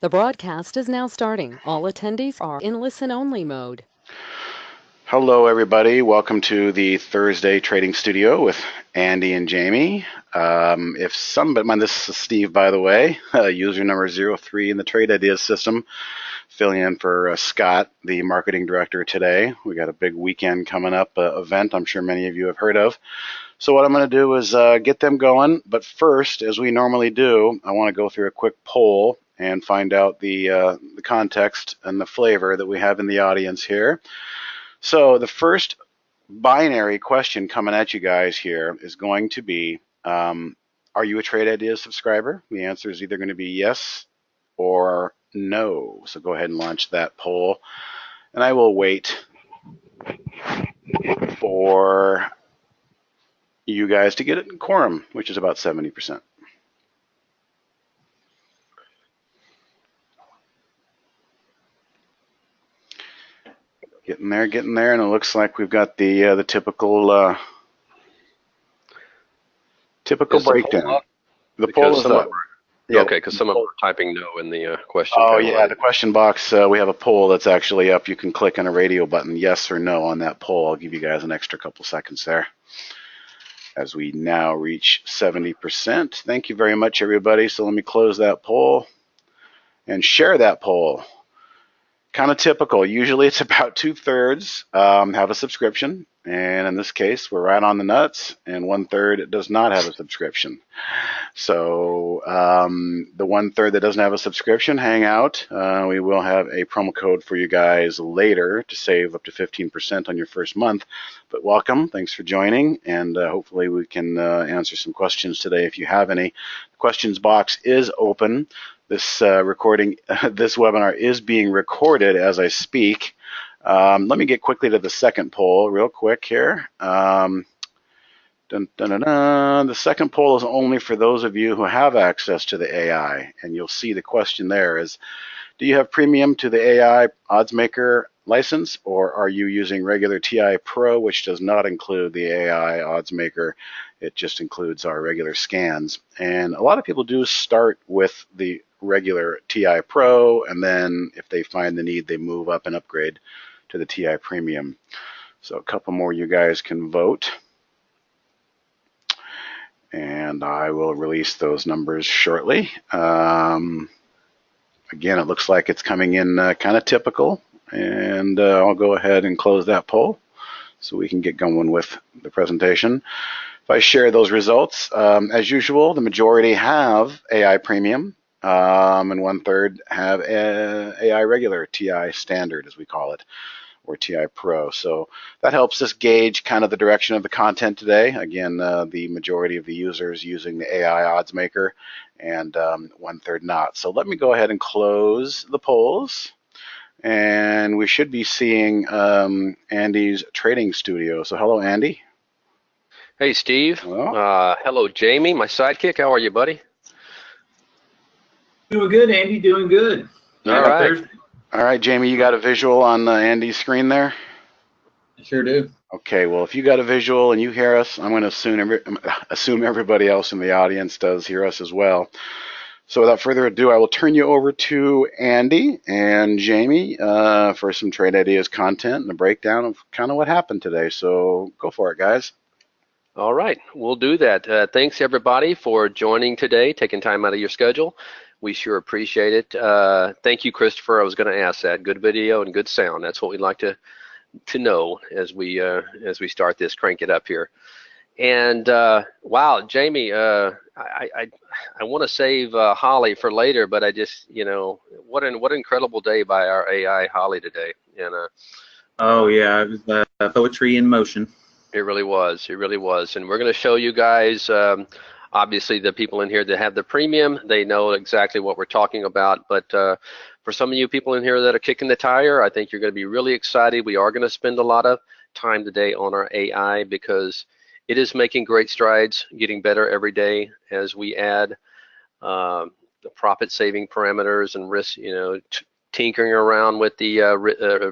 The broadcast is now starting. All attendees are in listen-only mode. Hello, everybody. Welcome to the Thursday Trading Studio with Andy and Jamie. If somebody, this is Steve, by the way, user number 03 in the Trade Ideas system, filling in for Scott, the marketing director today. We got a big weekend coming up event I'm sure many of you have heard of. So what I'm going to do is get them going. But first, as we normally do, I want to go through a quick poll and find out the context and the flavor that we have in the audience here. So the first binary question coming at you guys here is going to be, are you a Trade Ideas subscriber? The answer is either going to be yes or no. So go ahead and launch that poll. And I will wait for you guys to get it in quorum, which is about 70%. Getting there, and it looks like we've got the typical breakdown. The poll is up. Yeah. Okay, because some of them are typing no in the question. Oh, yeah, the question box, we have a poll that's actually up. You can click on a radio button, yes or no, on that poll. I'll give you guys an extra couple seconds there as we now reach 70%. Thank you very much, everybody. So let me close that poll and share that poll. Kind of typical. Usually it's about 2/3 have a subscription, and in this case we're right on the nuts, and 1/3 does not have a subscription. So the 1/3 that doesn't have a subscription, hang out. We will have a promo code for you guys later to save up to 15% on your first month. But welcome, thanks for joining, and hopefully we can answer some questions today if you have any. The questions box is open. This this webinar is being recorded as I speak. Let me get quickly to the second poll real quick here. The second poll is only for those of you who have access to the AI, and you'll see the question there is, do you have premium to the AI oddsmaker license, or are you using regular TI Pro, which does not include the AI oddsmaker? It just includes our regular scans. And a lot of people do start with the regular TI Pro, and then if they find the need, they move up and upgrade to the TI Premium. So a couple more you guys can vote. And I will release those numbers shortly. Again, it looks like it's coming in kind of typical, and I'll go ahead and close that poll so we can get going with the presentation. If I share those results, as usual, the majority have AI Premium, and 1/3 have AI Regular, TI Standard as we call it, or TI Pro. So that helps us gauge kind of the direction of the content today. Again, the majority of the users using the AI odds maker, and 1/3 not. So let me go ahead and close the polls, and we should be seeing Andy's trading studio. So hello, Andy. Hey, Steve. Hello, Jamie, my sidekick. How are you, buddy? Doing good, Andy. Doing good. All right. Thursday. All right, Jamie, you got a visual on Andy's screen there? I sure do. Okay, well, if you got a visual and you hear us, I'm going to assume everybody else in the audience does hear us as well. So without further ado, I will turn you over to Andy and Jamie for some Trade Ideas content and a breakdown of kind of what happened today. So go for it, guys. All right, we'll do that. Thanks, everybody, for joining today, taking time out of your schedule. We sure appreciate it. Thank you, Christopher. I was going to ask that. Good video and good sound. That's what we'd like to know as we start this. Crank it up here. And wow, Jamie, I want to save Holly for later, but I just, what an incredible day by our AI Holly today. And oh yeah, it was poetry in motion. It really was. It really was. And we're going to show you guys. Obviously, the people in here that have the premium, they know exactly what we're talking about. But for some of you people in here that are kicking the tire, I think you're going to be really excited. We are going to spend a lot of time today on our AI because it is making great strides, getting better every day as we add the profit-saving parameters and risk, tinkering around with the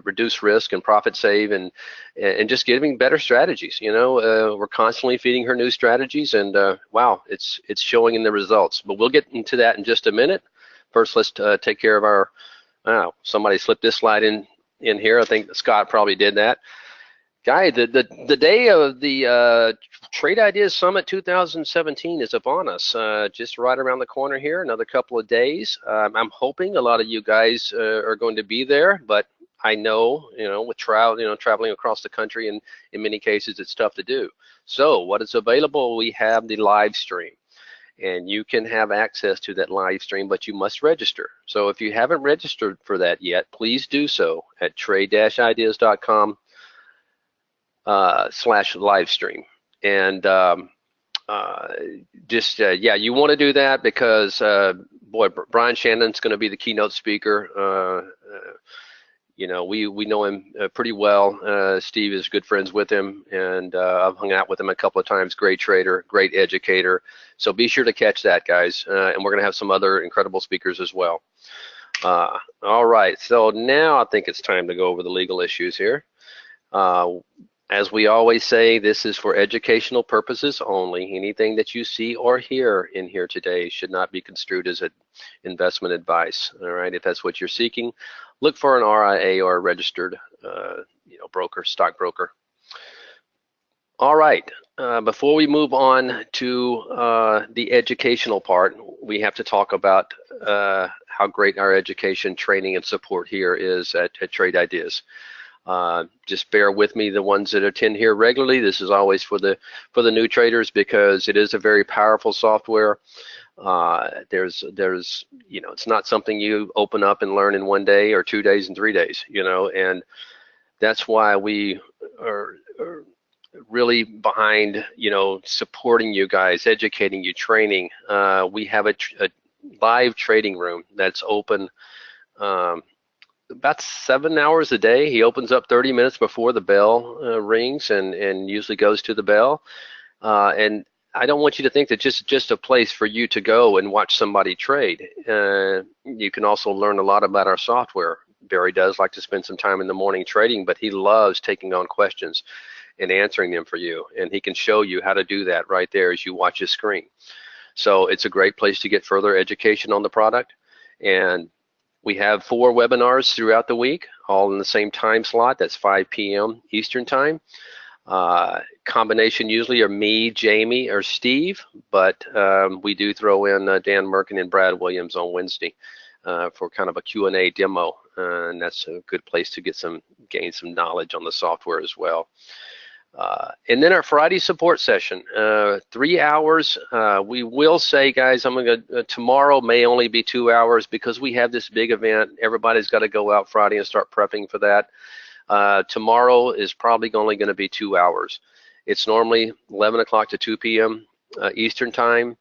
reduce risk and profit save and just giving better strategies. We're constantly feeding her new strategies, and wow, it's showing in the results. But we'll get into that in just a minute. First, let's take care of our, somebody slipped this slide in here. I think Scott probably did that. Guy, the day of the Trade Ideas Summit 2017 is upon us, just right around the corner here, another couple of days. I'm hoping a lot of you guys are going to be there, but I know, with traveling across the country, and in many cases it's tough to do. So what is available, we have the live stream, and you can have access to that live stream, but you must register. So if you haven't registered for that yet, please do so at trade-ideas.com /live stream. And yeah, you want to do that because boy, Brian Shannon's going to be the keynote speaker. We know him pretty well. Steve is good friends with him, and I've hung out with him a couple of times. Great trader, great educator. So be sure to catch that, guys. And we're going to have some other incredible speakers as well. All right, so now I think it's time to go over the legal issues here. As we always say, this is for educational purposes only. Anything that you see or hear in here today should not be construed as an investment advice. All right, if that's what you're seeking, look for an RIA or a registered, broker, stockbroker. All right, before we move on to the educational part, we have to talk about how great our education, training, and support here is at Trade Ideas. Just bear with me, the ones that attend here regularly. This is always for the new traders, because it is a very powerful software. It's not something you open up and learn in 1 day or 2 days and 3 days, and that's why we are really behind, supporting you guys, educating you, training. We have a live trading room that's open about 7 hours a day. He opens up 30 minutes before the bell rings, and usually goes to the bell. And I don't want you to think that just a place for you to go and watch somebody trade. You can also learn a lot about our software. Barry does like to spend some time in the morning trading, but he loves taking on questions and answering them for you. And he can show you how to do that right there as you watch his screen. So it's a great place to get further education on the product. And we have 4 webinars throughout the week, all in the same time slot. That's 5 p.m. Eastern time. Combination usually are me, Jamie, or Steve, but we do throw in Dan Merkin and Brad Williams on Wednesday for kind of a Q&A demo, and that's a good place to gain some knowledge on the software as well. And then our Friday support session, 3 hours. We will say, guys, tomorrow may only be 2 hours because we have this big event. Everybody's got to go out Friday and start prepping for that. Tomorrow is probably only going to be 2 hours. It's normally 11 o'clock to 2 p.m. Eastern time.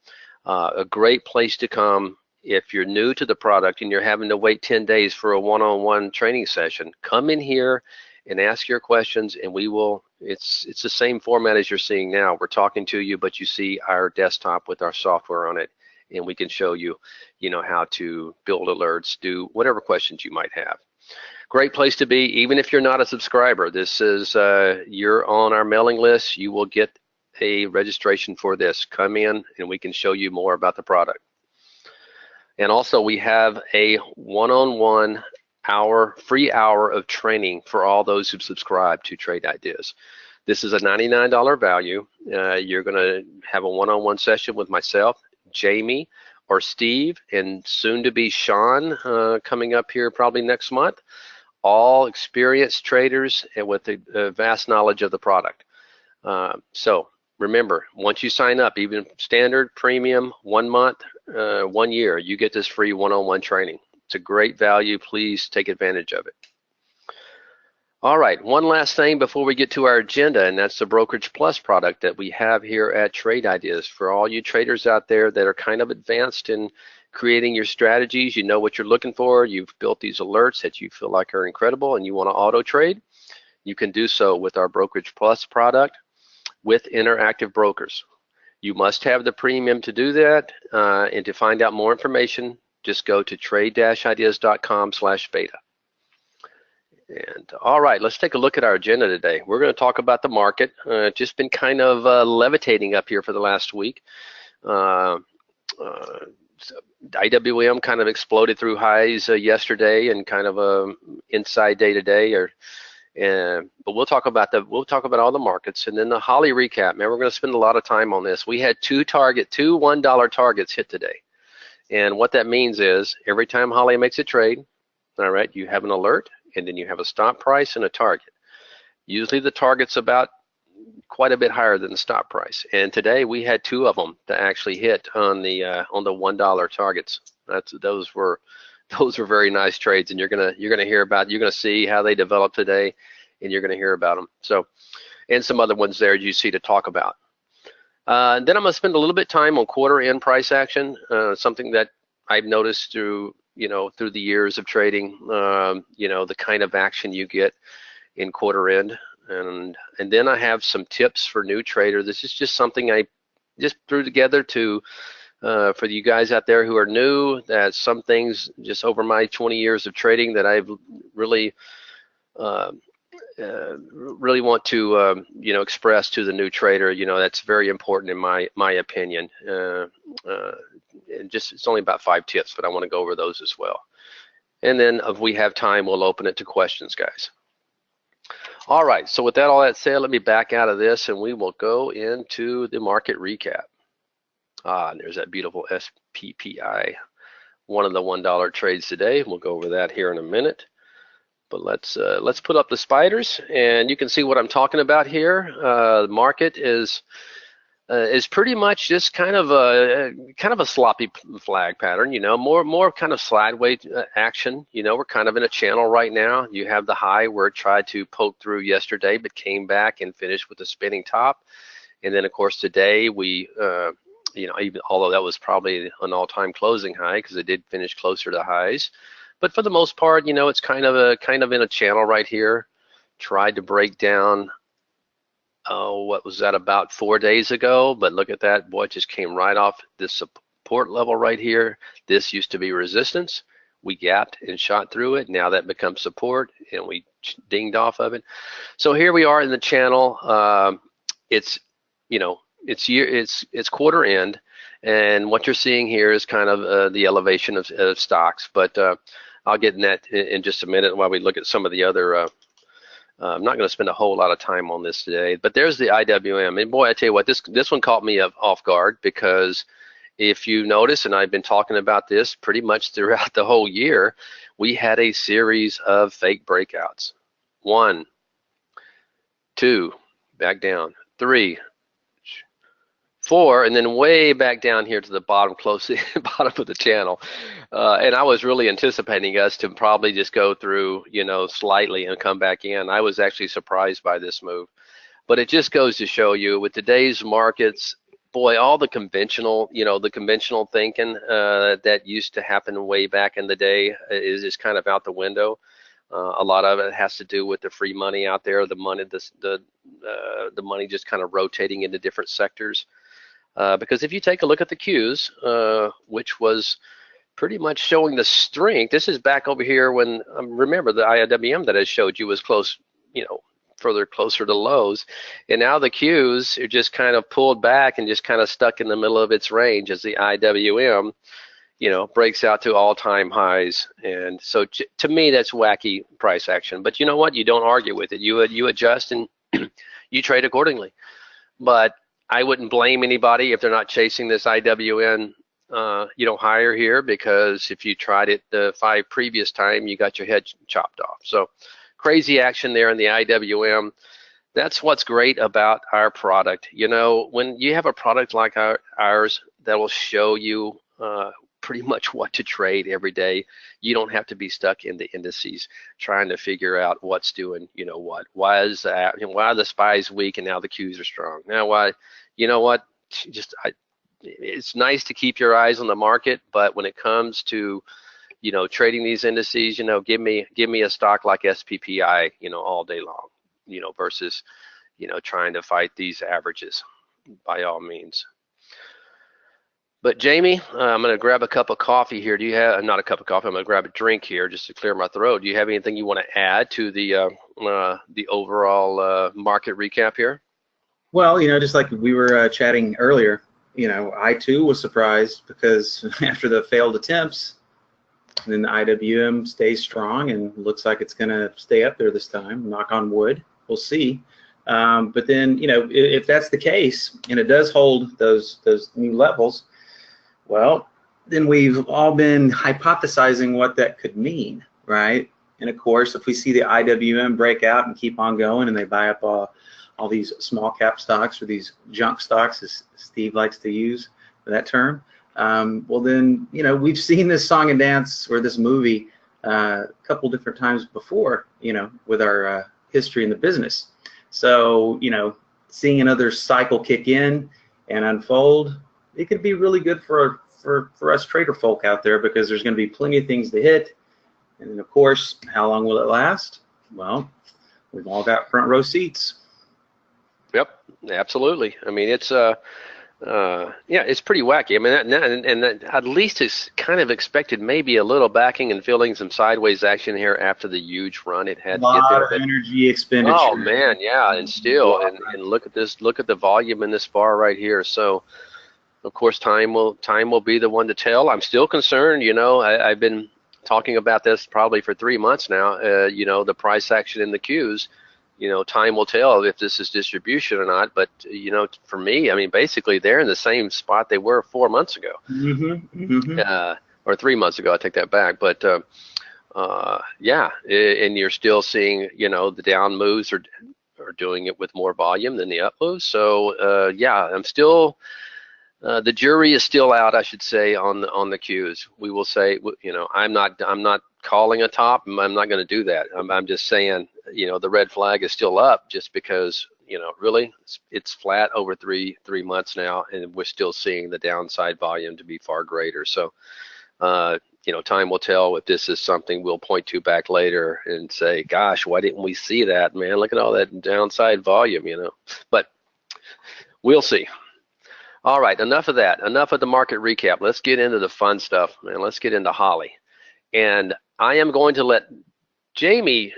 A great place to come if you're new to the product and you're having to wait 10 days for a one-on-one training session. Come in here and ask your questions, and we will. It's the same format as you're seeing now. We're talking to you, but you see our desktop with our software on it, and we can show you, how to build alerts, do whatever questions you might have. Great place to be, even if you're not a subscriber. This is you're on our mailing list. You will get a registration for this. Come in, and we can show you more about the product. And also, we have a one-on-one free hour of training for all those who subscribe to Trade Ideas. This is a $99 value. You're going to have a one-on-one session with myself, Jamie, or Steve, and soon to be Sean coming up here probably next month. All experienced traders and with a vast knowledge of the product. So remember, once you sign up, even standard, premium, 1 month, 1 year, you get this free one-on-one training. It's a great value. Please take advantage of it. All right, one last thing before we get to our agenda, and that's the Brokerage Plus product that we have here at Trade Ideas. For all you traders out there that are kind of advanced in creating your strategies, you know what you're looking for, you've built these alerts that you feel like are incredible, and you want to auto trade, you can do so with our Brokerage Plus product with Interactive Brokers. You must have the premium to do that, and to find out more information, just go to trade-ideas.com/beta. And all right, let's take a look at our agenda today. We're going to talk about the market. Just been kind of levitating up here for the last week. IWM kind of exploded through highs yesterday, and kind of a inside day today, but we'll talk about all the markets, and then the Holly recap. Man, we're going to spend a lot of time on this. We had two $1 targets hit today, and what that means is every time Holly makes a trade, all right, you have an alert, and then you have a stop price and a target. Usually the target's about quite a bit higher than the stop price, and today we had two of them to actually hit on the $1 targets. Those were very nice trades, and you're gonna see how they develop today, and you're gonna hear about them. So, and some other ones there you see to talk about. And then I'm gonna spend a little bit of time on quarter end price action, something that I've noticed through the years of trading, the kind of action you get in quarter end. And then I have some tips for new trader. This is just something I just threw together for you guys out there who are new, that some things just over my 20 years of trading that I've really want to express to the new trader. That's very important in my opinion. And it's only about 5 tips, but I want to go over those as well. And then if we have time, we'll open it to questions, guys. All right, so with all that said, let me back out of this and we will go into the market recap. And there's that beautiful SPPI, one of the $1 trades today. We'll go over that here in a minute. But let's put up the spiders, and you can see what I'm talking about here. The market is pretty much just kind of a sloppy flag pattern, more kind of sideways action. We're kind of in a channel right now. You have the high where it tried to poke through yesterday, but came back and finished with a spinning top. And then of course today we, even although that was probably an all-time closing high because it did finish closer to highs, but for the most part, it's kind of in a channel right here. Tried to break down. Oh, what was that, about 4 days ago? But look at that, boy, it just came right off this support level right here. This used to be resistance. We gapped and shot through it. Now that becomes support, and we dinged off of it. So here we are in the channel. It's quarter end, and what you're seeing here is kind of the elevation of stocks. But I'll get in that in just a minute while we look at some of the other. I'm not going to spend a whole lot of time on this today, but there's the IWM. And boy, I tell you what, this one caught me off guard, because if you notice, and I've been talking about this pretty much throughout the whole year, we had a series of fake breakouts. 1, 2, back down, 3, 4, and then way back down here to the bottom, close to the bottom of the channel. And I was really anticipating us to probably just go through, slightly and come back in. I was actually surprised by this move. But it just goes to show you, with today's markets, boy, all the conventional thinking that used to happen way back in the day is kind of out the window. A lot of it has to do with the free money out there, the money just kind of rotating into different sectors. Because if you take a look at the Qs, which was pretty much showing the strength, this is back over here when, remember the IWM that I showed you was close, further closer to lows, and now the Qs are just kind of pulled back and just kind of stuck in the middle of its range as the IWM, breaks out to all-time highs. And so to me, that's wacky price action. But you know what? You don't argue with it. You adjust and you trade accordingly. But I wouldn't blame anybody if they're not chasing this IWN, higher here, because if you tried it the 5 previous time, you got your head chopped off. So crazy action there in the IWM. That's what's great about our product. When you have a product like ours that will show you pretty much what to trade every day, you don't have to be stuck in the indices trying to figure out what's doing, what. Why is that? Why are the SPYs weak and now the Qs are strong? Now why? It's nice to keep your eyes on the market, but when it comes to trading these indices, give me a stock like SPPI, all day long, versus trying to fight these averages, by all means. But Jamie, I'm going to grab a cup of coffee here. Do you have, not a cup of coffee, I'm going to grab a drink here just to clear my throat. Do you have anything you want to add to the overall market recap here? Well, just like we were chatting earlier, I too was surprised because after the failed attempts, then the IWM stays strong and looks like it's going to stay up there this time. Knock on wood. We'll see. But then, if that's the case and it does hold those new levels, well, then we've all been hypothesizing what that could mean, right? And of course, if we see the IWM break out and keep on going and they buy up all these small cap stocks or these junk stocks, as Steve likes to use for that term, well then, we've seen this song and dance or this movie a couple different times before, with our history in the business. So, seeing another cycle kick in and unfold, it could be really good for us trader folk out there, because there's going to be plenty of things to hit. And then, of course, how long will it last? Well, we've all got front row seats. Yep, absolutely. I mean, it's it's pretty wacky. I mean, and at least it's kind of expected maybe a little backing and feeling some sideways action here after the huge run it had a to get there. lot of energy expenditure. Oh man, yeah, and still, and look at this. Look at the volume in this bar right here. So, of course, time will be the one to tell. I'm still concerned. I've been talking about this probably for 3 months now. The price action in the Qs. Time will tell if this is distribution or not. But for me, I mean, basically they're in the same spot they were 4 months ago, or 3 months ago. I take that back. But and you're still seeing the down moves are doing it with more volume than the up moves. So I'm still. The jury is still out, I should say, on the Qs. We will say, I'm not calling a top. I'm not going to do that. I'm just saying, the red flag is still up, just because, really it's flat over three months now, and we're still seeing the downside volume to be far greater. So, time will tell if this is something we'll point to back later and say, gosh, why didn't we see that, man? Look at all that downside volume, But we'll see. All right, enough of that. Enough of the market recap. Let's get into the fun stuff, man. Let's get into Holly. And I am going to let Jamie,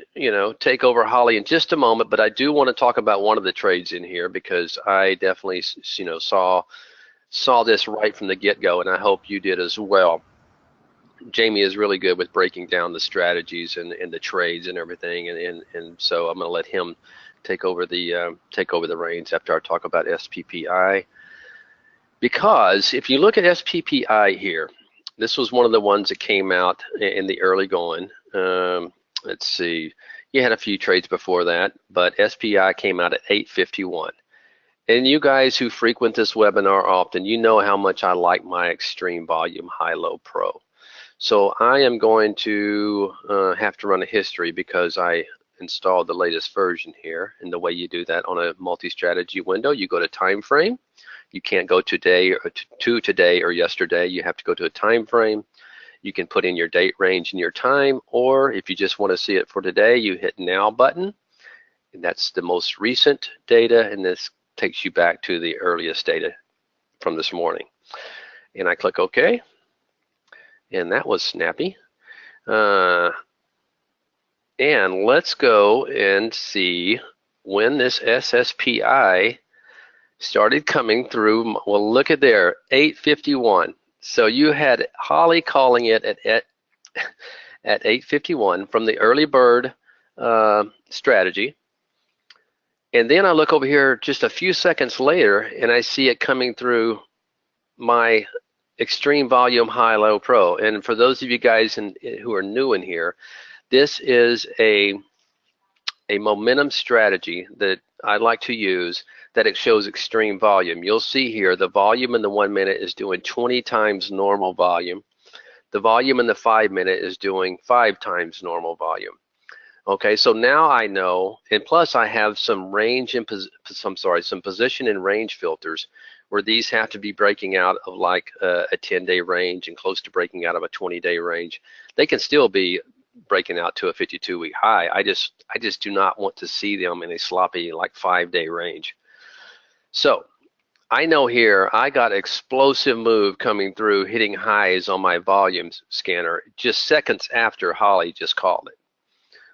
take over Holly in just a moment, but I do want to talk about one of the trades in here, because I definitely, saw this right from the get-go, and I hope you did as well. Jamie is really good with breaking down the strategies and the trades and everything, and so I'm going to let him take over the reins after I talk about SPPI. Because if you look at SPPI here, this was one of the ones that came out in the early going. Let's see, you had a few trades before that, but SPI came out at 851. And you guys who frequent this webinar often, you know how much I like my extreme volume high-low pro. So I am going to have to run a history, because I installed the latest version here. And the way you do that on a multi-strategy window, you go to time frame. You can't go today or to today or yesterday. You have to go to a time frame. You can put in your date range and your time, or if you just want to see it for today, you hit now button, and that's the most recent data, and this takes you back to the earliest data from this morning. And I click OK, and that was snappy. And let's go and see when this SSPI started coming through. Well, look at there, 851. So you had Holly calling it at 851 from the early bird strategy. And then I look over here just a few seconds later, and I see it coming through my extreme volume high-low pro. And for those of you guys who are new in here, this is a momentum strategy that I like to use, that it shows extreme volume. You'll see here the volume in the 1 minute is doing 20 times normal volume. The volume in the 5 minute is doing 5 times normal volume. Okay, so now I know, and plus I have some range and some position and range filters, where these have to be breaking out of like a 10-day range and close to breaking out of a 20-day range. They can still be breaking out to a 52-week high. I just do not want to see them in a sloppy like 5-day range. So I know here I got explosive move coming through, hitting highs on my volume scanner just seconds after Holly just called it.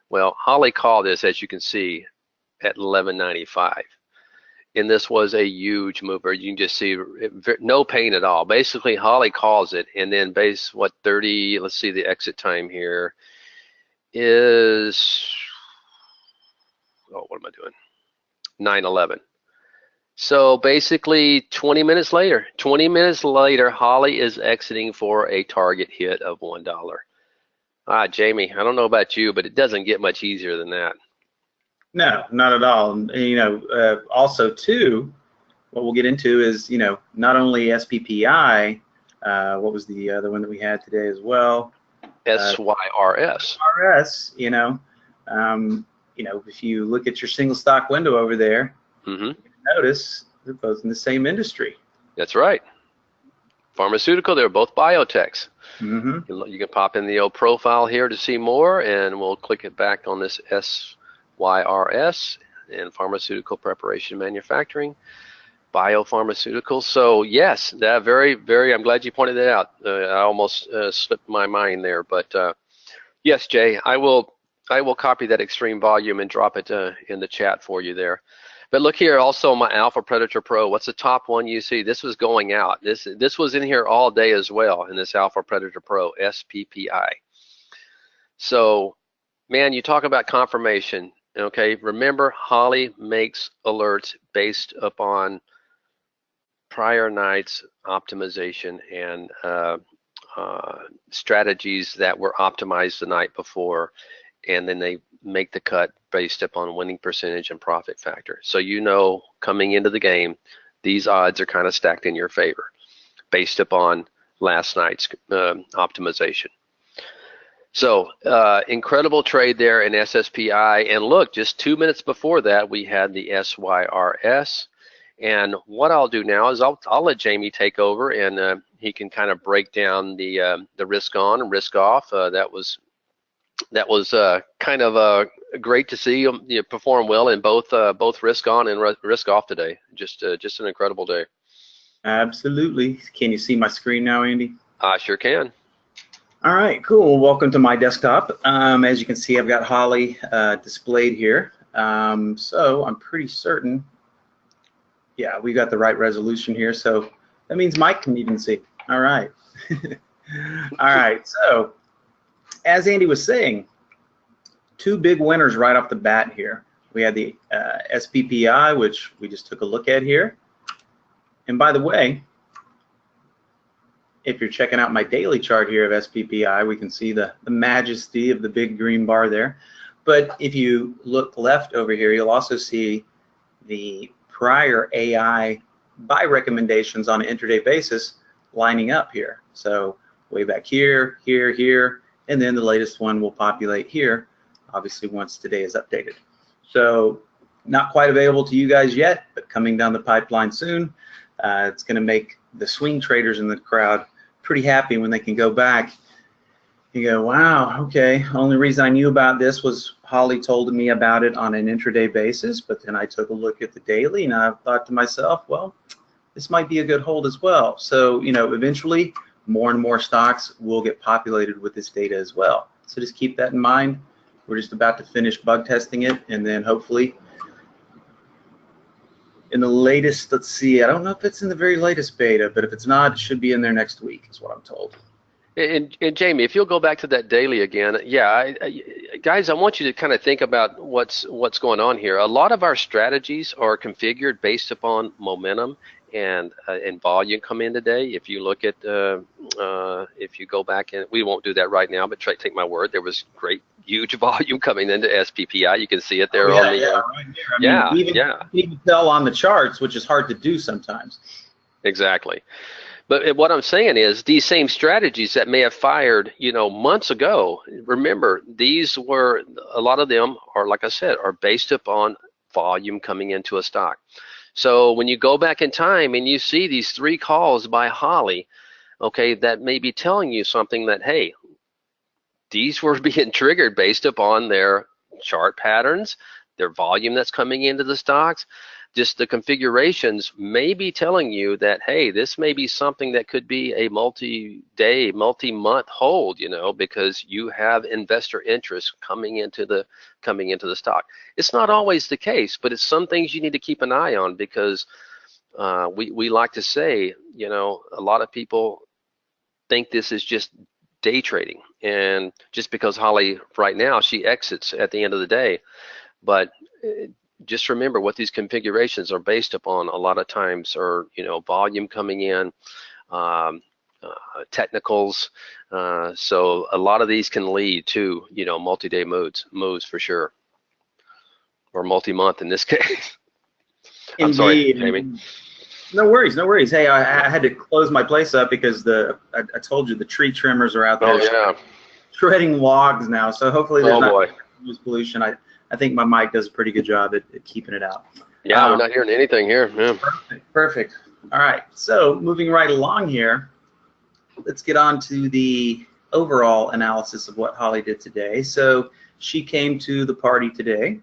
Well, Holly called this, as you can see, at 1195. and this was a huge mover. You can just see no pain at all. Basically, Holly calls it, and then base what 30. Let's see, the exit time here is, oh, what am I doing? 9:11. So basically 20 minutes later, Holly is exiting for a target hit of $1. Jamie, I don't know about you, but it doesn't get much easier than that. No, not at all. And, also too, what we'll get into is, not only SPPI, what was the other one that we had today as well? SYRS. RS, if you look at your single stock window over there, you notice they're both in the same industry. That's right. Pharmaceutical, they're both biotechs. Mm-hmm. You can pop in the old profile here to see more, and we'll click it back on this SYRS and pharmaceutical preparation manufacturing, biopharmaceuticals. So yes, that very, very, I'm glad you pointed that out. I almost slipped my mind there, but yes, Jay, I will copy that extreme volume and drop it in the chat for you there. But look here, also my Alpha Predator Pro. What's the top one you see? This was going out. This was in here all day as well in this Alpha Predator Pro, SPPI. So, man, you talk about confirmation. Okay, remember, Holly makes alerts based upon prior night's optimization and strategies that were optimized the night before, and then they make the cut based upon winning percentage and profit factor. So coming into the game, these odds are kind of stacked in your favor based upon last night's optimization. So incredible trade there in SSPI. And look, just 2 minutes before that, we had the SYRS. And what I'll do now is I'll let Jamie take over, and he can kind of break down the risk on and risk off. That was kind of great to see him perform well in both risk on and risk off today. Just an incredible day. Absolutely. Can you see my screen now, Andy? I sure can. All right, cool. Welcome to my desktop. As you can see, I've got Holly displayed here. So I'm pretty certain, yeah, we got the right resolution here. So that means Mike can even see. All right. All right. So as Andy was saying, two big winners right off the bat here. We had the SPPI, which we just took a look at here. And by the way, if you're checking out my daily chart here of SPPI, we can see the majesty of the big green bar there. But if you look left over here, you'll also see the prior AI buy recommendations on an intraday basis lining up here. So way back here, here, here, and then the latest one will populate here, obviously once today is updated. So not quite available to you guys yet, but coming down the pipeline soon. It's going to make the swing traders in the crowd pretty happy when they can go back and go, wow, okay, only reason I knew about this was Holly told me about it on an intraday basis, but then I took a look at the daily and I thought to myself, well, this might be a good hold as well. So, eventually more and more stocks will get populated with this data as well. So just keep that in mind. We're just about to finish bug testing it, and then hopefully in the latest, let's see, I don't know if it's in the very latest beta, but if it's not, it should be in there next week is what I'm told. And Jamie, if you'll go back to that daily again, yeah, guys, I want you to kind of think about what's going on here. A lot of our strategies are configured based upon momentum and volume come in today. If you look at, if you go back, and we won't do that right now, but take my word, there was great, huge volume coming into SPPI. You can see it there on the, right here. You can tell on the charts, which is hard to do sometimes. Exactly. But what I'm saying is these same strategies that may have fired, months ago, remember, these were, a lot of them are, like I said, are based upon volume coming into a stock. So when you go back in time and you see these 3 calls by Holly, okay, that may be telling you something that, hey, these were being triggered based upon their chart patterns, their volume that's coming into the stocks. just the configurations may be telling you that, hey, this may be something that could be a multi-day, multi-month hold, you know, because you have investor interest coming into the stock. It's not always the case, but it's some things you need to keep an eye on, because we like to say, you know, a lot of people think this is just day trading, and just because Holly right now, she exits at the end of the day, but just remember what these configurations are based upon. A lot of times are, you know, volume coming in, technicals. So a lot of these can lead to, you know, multi-day moves for sure, or multi-month in this case. I'm sorry, Indeed. Jamie. No worries, no worries. Hey, I had to close my place up because I told you the tree trimmers are out there. Oh yeah. Shredding logs now, so hopefully there's Oh not boy. noise pollution. I think my mic does a pretty good job at keeping it out. Yeah, we're not hearing anything here. Yeah. Perfect. All right, so moving right along here, let's get on to the overall analysis of what Holly did today. So she came to the party today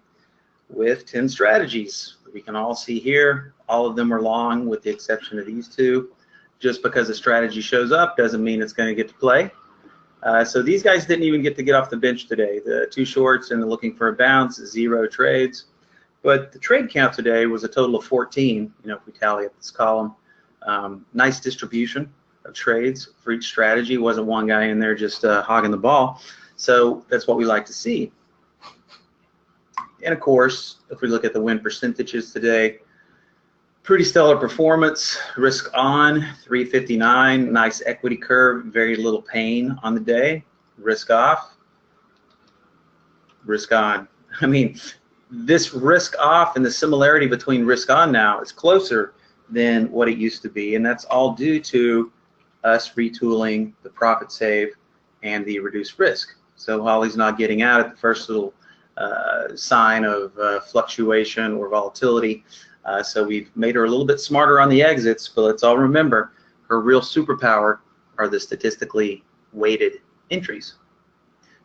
with 10 strategies. We can all see here, all of them are long with the exception of these two. Just because a strategy shows up doesn't mean it's going to get to play. So these guys didn't even get to get off the bench today. The 2 shorts and the looking for a bounce, 0 trades. But the trade count today was a total of 14, you know, if we tally up this column. Nice distribution of trades for each strategy. Wasn't one guy in there just hogging the ball. So that's what we like to see. And of course, if we look at the win percentages today, pretty stellar performance. Risk on, 359. Nice equity curve, very little pain on the day. Risk off, risk on. I mean, this risk off and the similarity between risk on now is closer than what it used to be, and that's all due to us retooling the profit save and the reduced risk. So Holly's not getting out at the first little sign of fluctuation or volatility. So we've made her a little bit smarter on the exits, but let's all remember her real superpower are the statistically weighted entries.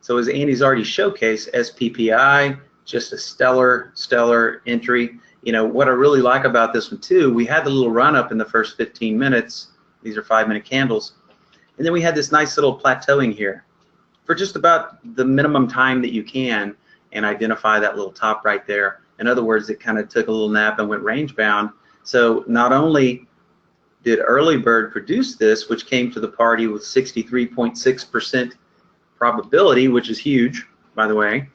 So as Andy's already showcased, SPPI, just a stellar entry. You know, what I really like about this one too, we had the little run up in the first 15 minutes. These are 5-minute candles. And then we had this nice little plateauing here for just about the minimum time that you can and identify that little top right there. In other words, it kind of took a little nap and went range bound. So not only did Early Bird produce this, which came to the party with 63.6% probability, which is huge, by the way,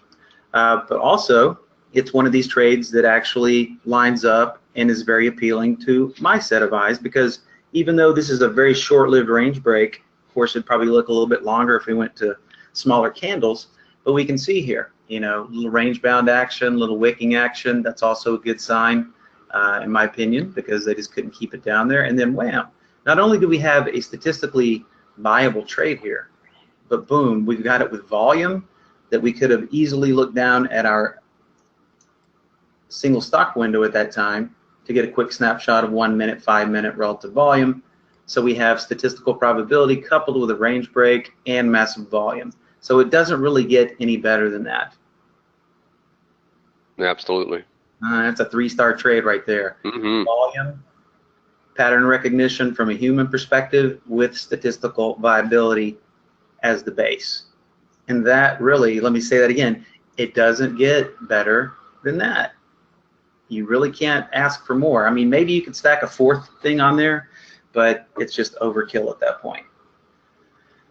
but also it's one of these trades that actually lines up and is very appealing to my set of eyes, because even though this is a very short-lived range break, of course it'd probably look a little bit longer if we went to smaller candles, but we can see here, you know, little range bound action, little wicking action. That's also a good sign, in my opinion, because they just couldn't keep it down there. And then wham, not only do we have a statistically viable trade here, but boom, we've got it with volume that we could have easily looked down at our single stock window at that time to get a quick snapshot of 1 minute, 5-minute relative volume. So we have statistical probability coupled with a range break and massive volume. So it doesn't really get any better than that. Absolutely. That's a 3-star trade right there. Mm-hmm. Volume, pattern recognition from a human perspective with statistical viability as the base. And that really, let me say that again, it doesn't get better than that. You really can't ask for more. I mean, maybe you could stack a 4th thing on there, but it's just overkill at that point.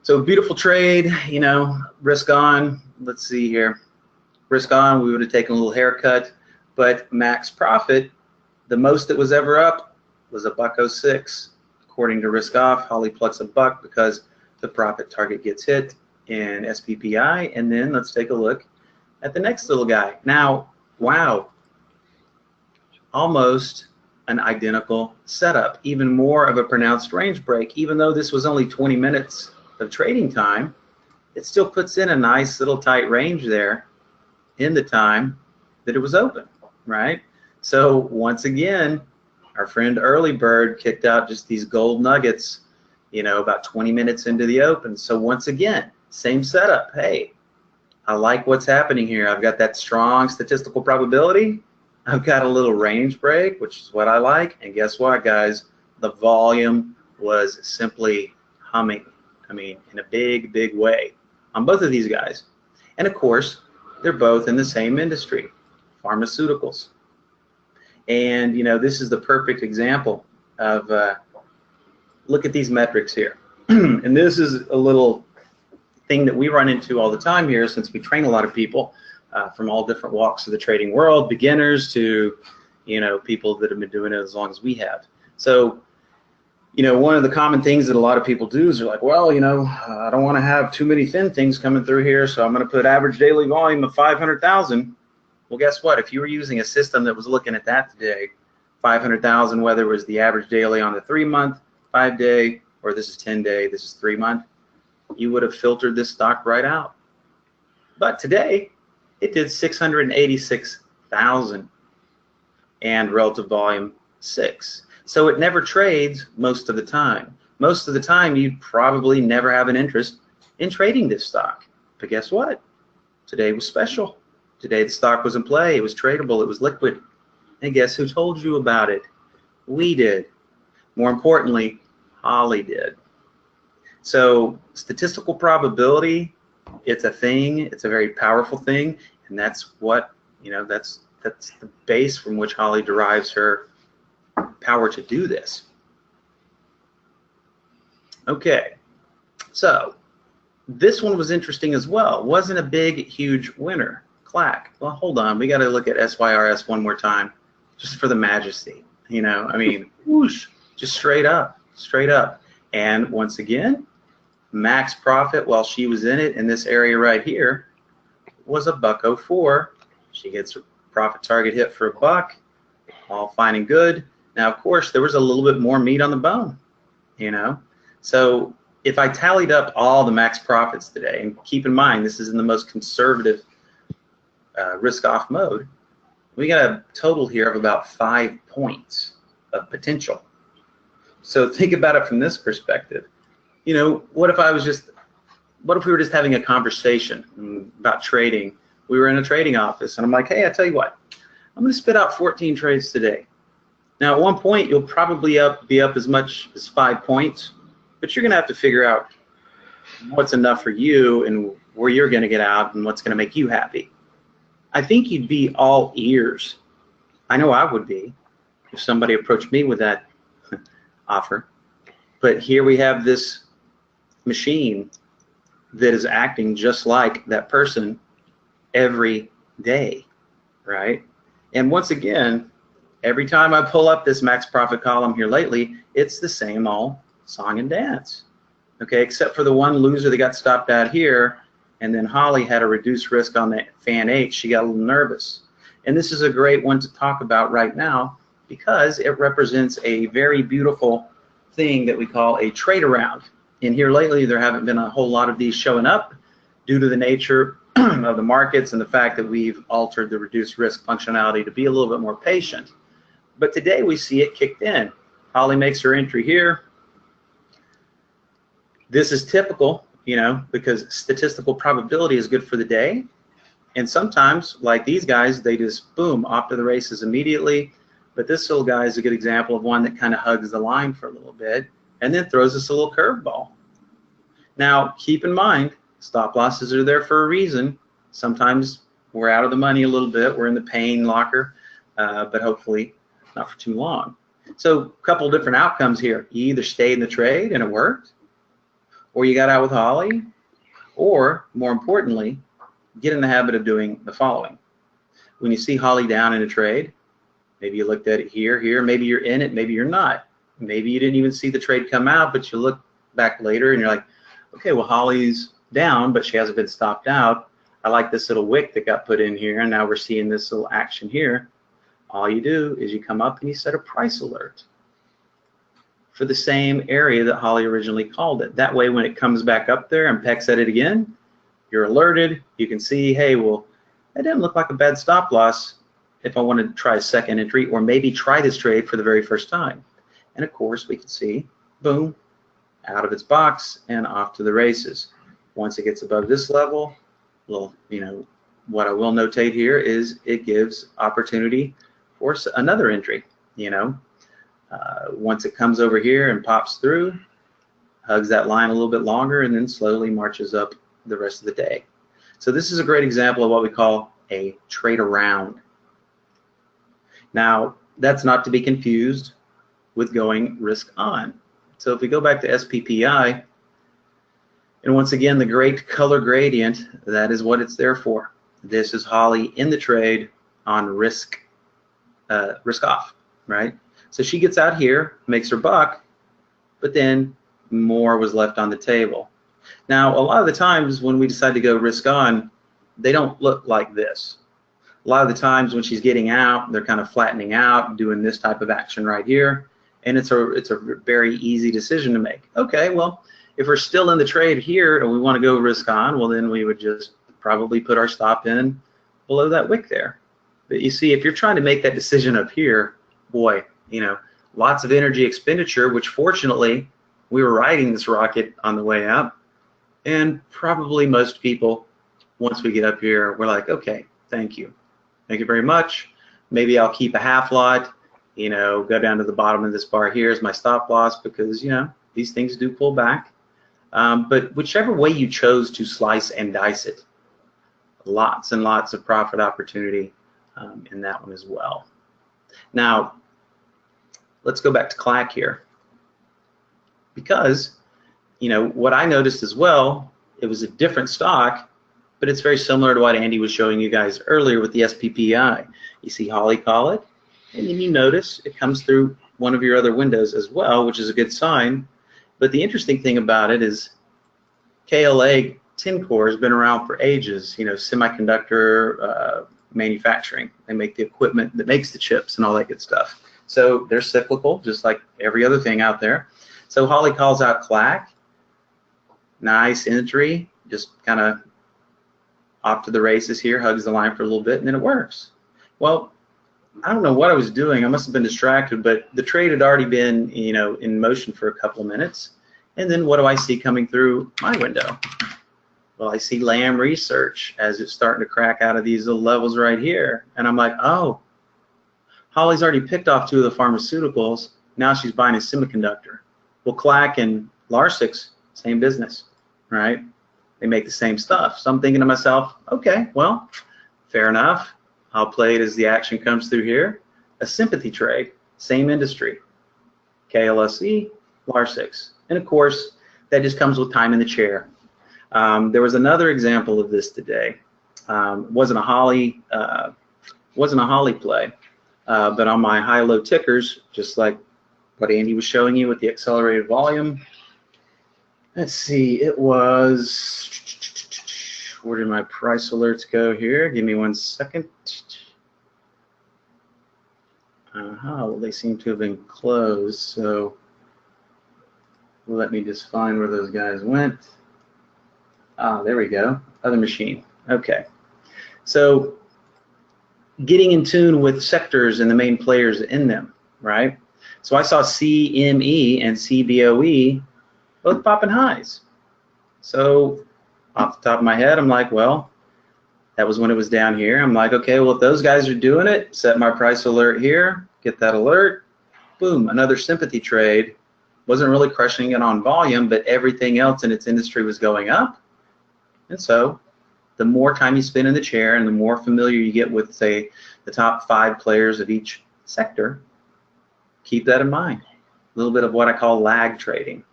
So beautiful trade, you know, risk on, let's see here. Risk on, we would have taken a little haircut, but max profit, the most that was ever up was $1.06. According to risk off, Holly plucks $1 because the profit target gets hit in SPPI. And then let's take a look at the next little guy. Now, wow, almost an identical setup, even more of a pronounced range break. Even though this was only 20 minutes of trading time, it still puts in a nice little tight range there in the time that it was open, right? So once again, our friend Early Bird kicked out just these gold nuggets, you know, about 20 minutes into the open. So once again, same setup. Hey, I like what's happening here. I've got that strong statistical probability. I've got a little range break, which is what I like. And guess what, guys? The volume was simply humming. I mean, in a big, big way on both of these guys. And of course, they're both in the same industry, pharmaceuticals. And, you know, this is the perfect example of, look at these metrics here. And this is a little thing that we run into all the time here, since we train a lot of people from all different walks of the trading world, beginners to, you know, people that have been doing it as long as we have. So, you know, one of the common things that a lot of people do is they're like, well, you know, I don't want to have too many thin things coming through here, so I'm going to put average daily volume of 500,000. Well, guess what? If you were using a system that was looking at that today, 500,000, whether it was the average daily on the 3-month, 5-day, or this is 10-day, this is 3-month, you would have filtered this stock right out. But today, it did 686,000 and relative volume 6. So it never trades most of the time. Most of the time, you'd probably never have an interest in trading this stock. But guess what? Today was special. Today the stock was in play. It was tradable. It was liquid. And guess who told you about it? We did. More importantly, Holly did. So statistical probability, it's a thing. It's a very powerful thing. And that's what, you know, that's the base from which Holly derives her power to do this. Okay, so this one was interesting as well. Wasn't a big, huge winner. Clack. Well, hold on. We got to look at SYRS one more time, just for the majesty. You know, I mean, whoosh, just straight up, straight up. And once again, max profit while she was in it in this area right here was $1.04. She gets a profit target hit for $1. All fine and good. Now, of course, there was a little bit more meat on the bone, you know. So if I tallied up all the max profits today, and keep in mind this is in the most conservative risk-off mode, we got a total here of about 5 points of potential. So think about it from this perspective. You know, what if we were just having a conversation about trading? We were in a trading office, and I'm like, hey, I tell you what, I'm going to spit out 14 trades today. Now, at one point, you'll probably be up as much as 5 points, but you're going to have to figure out what's enough for you and where you're going to get out and what's going to make you happy. I think you'd be all ears. I know I would be if somebody approached me with that offer. But here we have this machine that is acting just like that person every day, right? And once again, every time I pull up this max profit column here lately, it's the same old song and dance, okay, except for the one loser that got stopped out here, and then Holly had a reduced risk on the fan H. She got a little nervous. And this is a great one to talk about right now because it represents a very beautiful thing that we call a trade around. And here lately, there haven't been a whole lot of these showing up due to the nature of the markets and the fact that we've altered the reduced risk functionality to be a little bit more patient. But today we see it kicked in. Holly makes her entry here. This is typical, you know, because statistical probability is good for the day. And sometimes, like these guys, they just, boom, off to the races immediately. But this little guy is a good example of one that kind of hugs the line for a little bit and then throws us a little curveball. Now, keep in mind, stop losses are there for a reason. Sometimes we're out of the money a little bit. We're in the pain locker, but hopefully not for too long. So a couple different outcomes here. You either stayed in the trade and it worked, or you got out with Holly, or more importantly, get in the habit of doing the following. When you see Holly down in a trade, maybe you looked at it here, maybe you're in it, maybe you're not. Maybe you didn't even see the trade come out, but you look back later and you're like, okay, well, Holly's down, but she hasn't been stopped out. I like this little wick that got put in here, and now we're seeing this little action here. All you do is you come up and you set a price alert for the same area that Holly originally called it. That way, when it comes back up there and pecks at it again, you're alerted. You can see, hey, well, that didn't look like a bad stop loss if I wanted to try a second entry or maybe try this trade for the very first time. And of course, we can see, boom, out of its box and off to the races. Once it gets above this level, well, you know, what I will notate here is it gives opportunity course, another entry, you know. Once it comes over here and pops through, hugs that line a little bit longer, and then slowly marches up the rest of the day. So this is a great example of what we call a trade around. Now, that's not to be confused with going risk on. So if we go back to SPPI, and once again, the great color gradient, that is what it's there for. This is Holly in the trade on risk off, right? So she gets out here, makes her buck, but then more was left on the table. Now, a lot of the times when we decide to go risk on, they don't look like this. A lot of the times when she's getting out, they're kind of flattening out, doing this type of action right here, and it's a very easy decision to make. Okay, well, if we're still in the trade here and we want to go risk on, well, then we would just probably put our stop in below that wick there. But you see, if you're trying to make that decision up here, boy, you know, lots of energy expenditure, which fortunately we were riding this rocket on the way up, and probably most people, once we get up here, we're like, okay, thank you very much. Maybe I'll keep a half lot, you know, go down to the bottom of this bar here as my stop loss, because, you know, these things do pull back. But whichever way you chose to slice and dice it, lots and lots of profit opportunity in that one as well. Now, let's go back to Clack here, because, you know, what I noticed as well, it was a different stock, but it's very similar to what Andy was showing you guys earlier with the SPPI. You see Holly call it, and then you notice it comes through one of your other windows as well, which is a good sign. But the interesting thing about it is KLA tin core has been around for ages, you know, semiconductor manufacturing. They make the equipment that makes the chips and all that good stuff. So they're cyclical, just like every other thing out there. So Holly calls out Clack. Nice entry, just kind of off to the races here, hugs the line for a little bit, and then it works. Well, I don't know what I was doing. I must have been distracted, but the trade had already been, you know, in motion for a couple of minutes. And then what do I see coming through my window? Well, I see Lam Research as it's starting to crack out of these little levels right here. And I'm like, oh, Holly's already picked off two of the pharmaceuticals. Now she's buying a semiconductor. Well, Clack and Larsix, same business, right? They make the same stuff. So I'm thinking to myself, okay, well, fair enough. I'll play it as the action comes through here. A sympathy trade, same industry. KLSE, Larsix. And of course, that just comes with time in the chair. There was another example of this today. Wasn't a Holly play, but on my high-low tickers, just like what Andy was showing you with the accelerated volume. Let's see, it was, where did my price alerts go here? Give me 1 second. Well, they seem to have been closed, so let me just find where those guys went. There we go, other machine. Okay, so getting in tune with sectors and the main players in them, right? So I saw CME and CBOE both popping highs. So off the top of my head, I'm like, well, that was when it was down here. I'm like, okay, well, if those guys are doing it, set my price alert here, get that alert, boom, another sympathy trade. Wasn't really crushing it on volume, but everything else in its industry was going up. And so the more time you spend in the chair and the more familiar you get with, say, the top 5 players of each sector, keep that in mind. A little bit of what I call lag trading.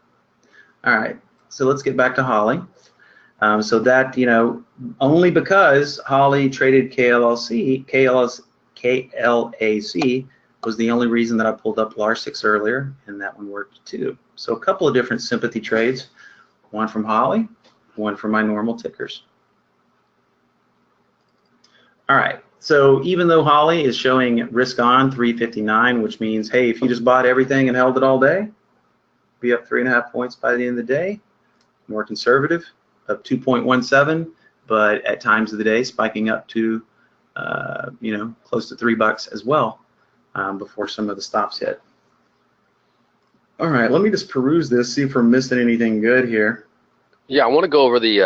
All right, so let's get back to Holly. So that, you know, only because Holly traded KLAC was the only reason that I pulled up Larsix earlier, and that one worked too. So a couple of different sympathy trades, one from Holly, one from my normal tickers. All right, so even though Holly is showing risk on 359, which means, hey, if you just bought everything and held it all day, be up 3.5 points by the end of the day. More conservative, up 2.17, but at times of the day spiking up to, you know, close to $3 as well before some of the stops hit. All right, let me just peruse this, see if we're missing anything good here. Yeah, I want to go over the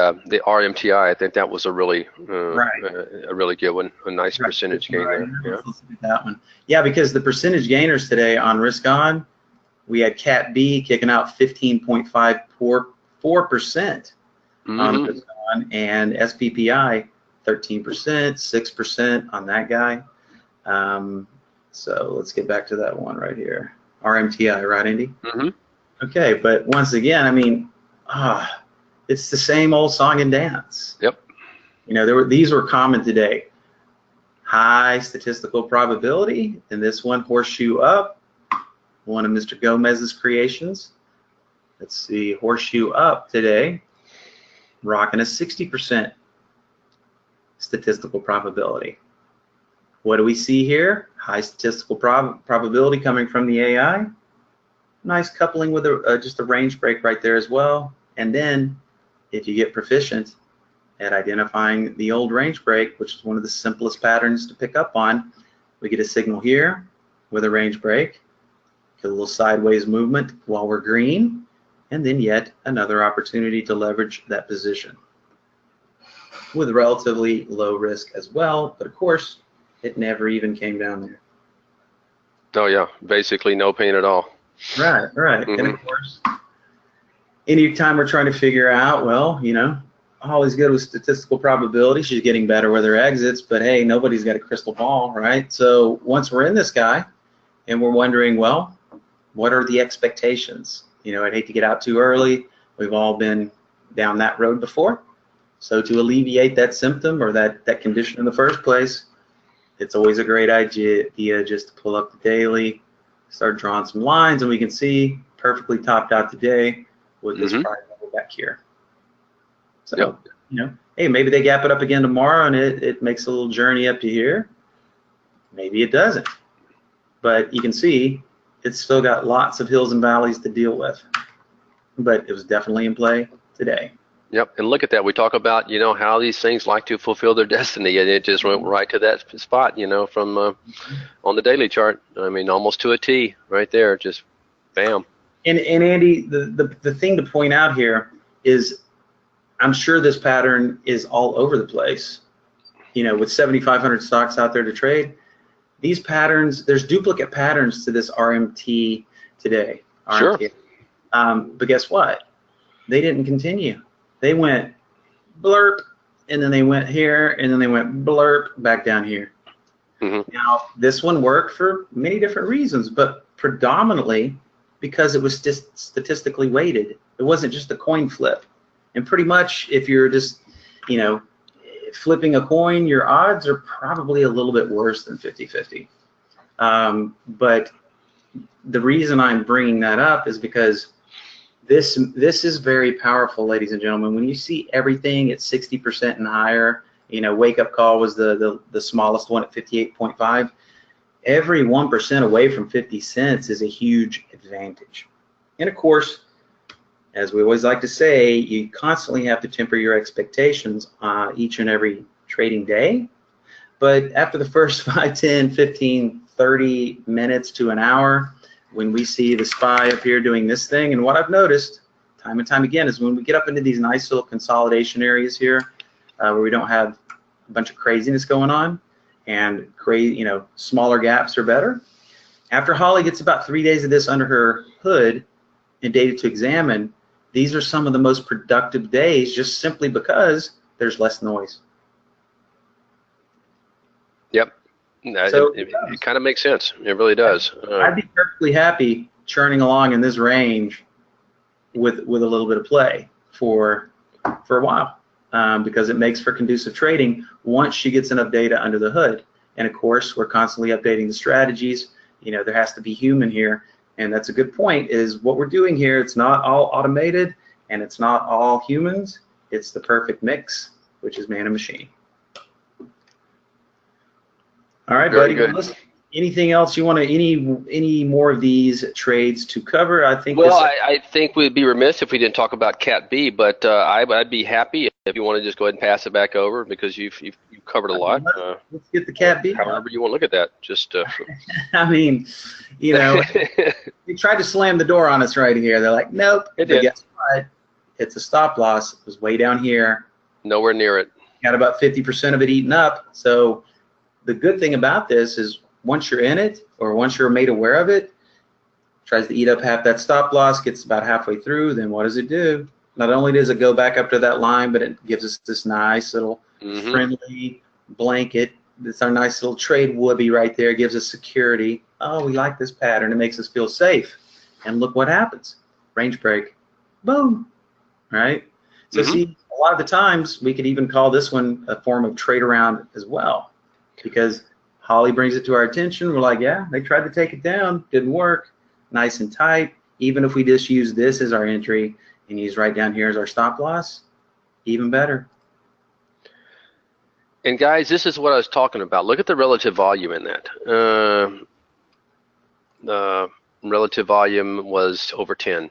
RMTI. I think that was a really Right. a really good one, a nice Right. percentage gain there. Yeah. Let's look at that one. Yeah, because the percentage gainers today on risk on, we had Cat B kicking out 15.54% on risk on, and SPPI 13%, 6% on that guy. So let's get back to that one right here. RMTI, right, Andy? Okay, but once again, I mean, it's the same old song and dance. Yep. You know, these were common today. High statistical probability, and this one, horseshoe up, one of Mr. Gomez's creations. Let's see, horseshoe up today, rocking a 60% statistical probability. What do we see here? High statistical probability coming from the AI. Nice coupling with just a range break right there as well. And then if you get proficient at identifying the old range break, which is one of the simplest patterns to pick up on, we get a signal here with a range break, get a little sideways movement while we're green, and then yet another opportunity to leverage that position with relatively low risk as well. But of course, it never even came down there. Oh yeah, basically no pain at all. Right, right. And of course, anytime we're trying to figure out, well, you know, always good with statistical probability. She's getting better with her exits, but hey, nobody's got a crystal ball, right? So once we're in this guy and we're wondering, well, what are the expectations? You know, I'd hate to get out too early. We've all been down that road before. So to alleviate that symptom or that condition in the first place, it's always a great idea just to pull up the daily, start drawing some lines, and we can see perfectly topped out today with this price level back here. So, you know, hey, maybe they gap it up again tomorrow and it makes a little journey up to here. Maybe it doesn't. But you can see it's still got lots of hills and valleys to deal with. But it was definitely in play today. Yep, and look at that. We talk about, you know, how these things like to fulfill their destiny, and it just went right to that spot, you know, from on the daily chart. I mean, almost to a T right there, just bam. And Andy, the thing to point out here is I'm sure this pattern is all over the place. You know, with 7,500 stocks out there to trade, these patterns, there's duplicate patterns to this RMT today. Sure. But guess what? They didn't continue. They went blurp, and then they went here, and then they went blurp back down here. Now, this one worked for many different reasons, but predominantly because it was just statistically weighted. It wasn't just a coin flip. And pretty much if you're just, you know, flipping a coin, your odds are probably a little bit worse than 50-50. But the reason I'm bringing that up is because this is very powerful, ladies and gentlemen. When you see everything at 60% and higher, you know, wake up call was the smallest one at 58.5. Every 1% away from 50 cents is a huge advantage. And of course, as we always like to say, you constantly have to temper your expectations each and every trading day. But after the first 5, 10, 15, 30 minutes to an hour, when we see the SPY up here doing this thing, and what I've noticed time and time again is when we get up into these nice little consolidation areas here where we don't have a bunch of craziness going on and you know, smaller gaps are better. After Holly gets about 3 days of this under her hood and data to examine, these are some of the most productive days just simply because there's less noise. Yep. So it kind of makes sense. It really does. I'd be perfectly happy churning along in this range with a little bit of play for a while because it makes for conducive trading once she gets enough data under the hood. And of course, we're constantly updating the strategies. You know, there has to be human here. And that's a good point, is what we're doing here, it's not all automated and it's not all humans. It's the perfect mix, which is man and machine. All right, Very buddy. good. Anything else you want to, any more of these trades to cover? I think. Well, I think we'd be remiss if we didn't talk about Cat B, but I'd be happy if you want to just go ahead and pass it back over because you've covered a lot. Let's get the Cat B. However you want to look at that. Just. I mean, you know, they tried to slam the door on us right here. They're like, nope. It but did. guess what? hits a stop loss. It was way down here. Nowhere near it. Got about 50% of it eaten up. So the good thing about this is once you're in it, or once you're made aware of it, tries to eat up half that stop loss, gets about halfway through, then what does it do? Not only does it go back up to that line, but it gives us this nice little friendly blanket. It's our nice little trade whoopee right there. It gives us security. Oh, we like this pattern. It makes us feel safe. And look what happens. Range break. Boom. Right? So see, a lot of the times we could even call this one a form of trade around as well, because Holly brings it to our attention. We're like, yeah, they tried to take it down. Didn't work. Nice and tight. Even if we just use this as our entry and use right down here as our stop loss, even better. And guys, this is what I was talking about. Look at the relative volume in that. The relative volume was over 10.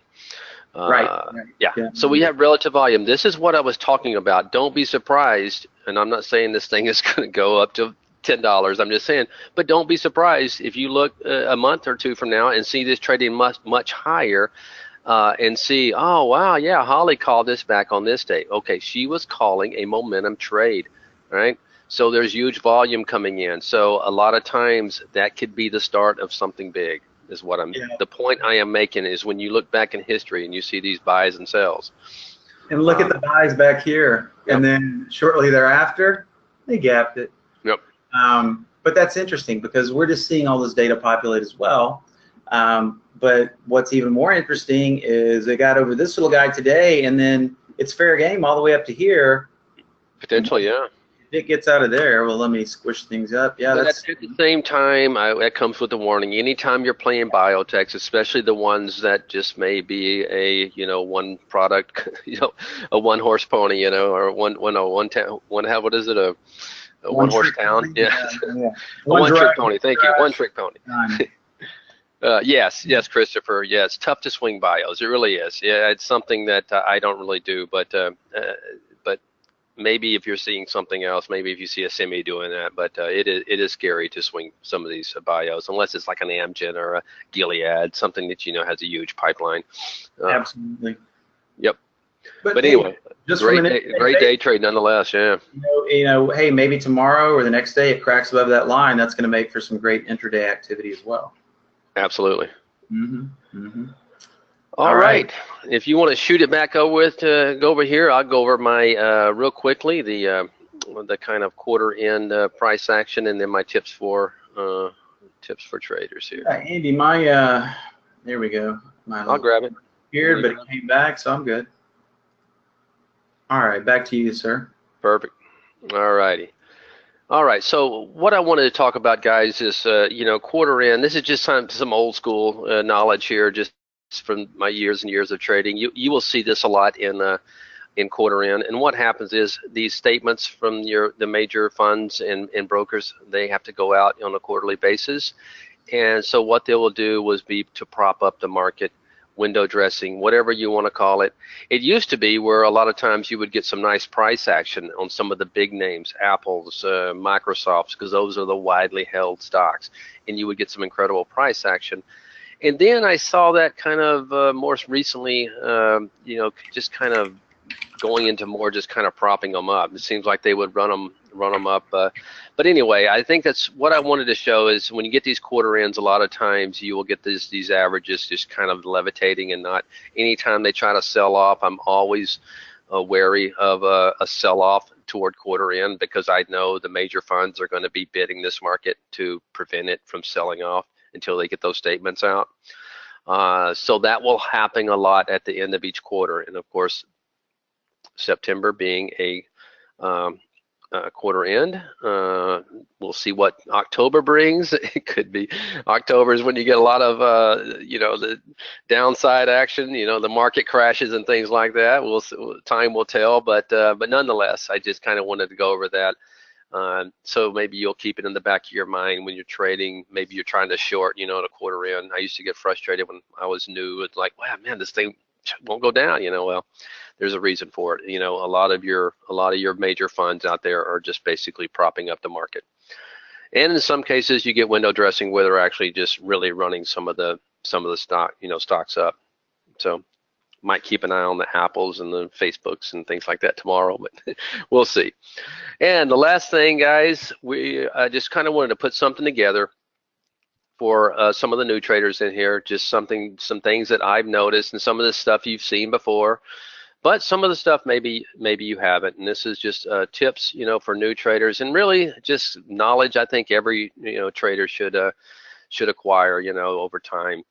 Right. Yeah. So we have relative volume. This is what I was talking about. Don't be surprised, and I'm not saying this thing is going to go up to $10. I'm just saying, but don't be surprised if you look a month or two from now and see this trading much higher, and see, oh wow, yeah, Holly called this back on this day. Okay, she was calling a momentum trade, right? So there's huge volume coming in. So a lot of times that could be the start of something big. Is what the point I am making is when you look back in history and you see these buys and sells. And look at the buys back here, and then shortly thereafter, they gapped it. Yep. But that's interesting because we're just seeing all this data populate as well. But what's even more interesting is they got over this little guy today, and then it's fair game all the way up to here. Potentially, yeah. If it gets out of there, well, let me squish things up. Yeah, but that's at the same time, that comes with the warning. Anytime you're playing biotechs, especially the ones that just may be a one product, a one horse pony, or what is it, a one horse town? Yeah. A one trick pony. Thank you. One trick pony. Yes, Christopher. Yeah, it's tough to swing bios. It really is. Yeah, it's something that I don't really do, but maybe if you're seeing something else, maybe if you see a semi doing that, but it is scary to swing some of these bios, unless it's like an Amgen or a Gilead, something that has a huge pipeline. Absolutely. Yep. But anyway, just great day trade nonetheless. Yeah. Hey, maybe tomorrow or the next day it cracks above that line. That's going to make for some great intraday activity as well. Absolutely. All right. If you want to shoot it back over go over here, I'll go over my real quickly the kind of quarter end price action, and then my tips for traders here. Andy, there we go. I'll grab it. Here, but it came back, so I'm good. All right, back to you, sir. Perfect. All righty. All right, so what I wanted to talk about, guys, is quarter end. This is just some old school knowledge here, just from my years and years of trading. You will see this a lot in quarter end. And what happens is these statements from the major funds and brokers, they have to go out on a quarterly basis. And so what they will do was be to prop up the market, window dressing, whatever you want to call it. It used to be where a lot of times you would get some nice price action on some of the big names, Apple's, Microsoft's, because those are the widely held stocks, and you would get some incredible price action. And then I saw that kind of more recently, just kind of going into more just kind of propping them up. It seems like they would run them up. But anyway, I think that's what I wanted to show is when you get these quarter ends, a lot of times you will get these averages just kind of levitating, and not anytime they try to sell off. I'm always wary of a sell-off toward quarter end, because I know the major funds are going to be bidding this market to prevent it from selling off until they get those statements out. So that will happen a lot at the end of each quarter. And of course, September being a quarter end, we'll see what October brings. It could be October is when you get a lot of the downside action, the market crashes and things like that. Time will tell, but nonetheless, I just kind of wanted to go over that. So maybe you'll keep it in the back of your mind when you're trading. Maybe you're trying to short, at a quarter end. I used to get frustrated when I was new. It's like, wow, man, this thing won't go down. Well, there's a reason for it. A lot of your major funds out there are just basically propping up the market. And in some cases, you get window dressing where they're actually just really running some of the stock, stocks up. So Might keep an eye on the Apples and the Facebooks and things like that tomorrow, but we'll see. And the last thing, guys, I just kind of wanted to put something together for some of the new traders in here, just some things that I've noticed, and some of this stuff you've seen before, but some of the stuff maybe you haven't. And this is just tips, for new traders, and really just knowledge I think every trader should acquire, over time.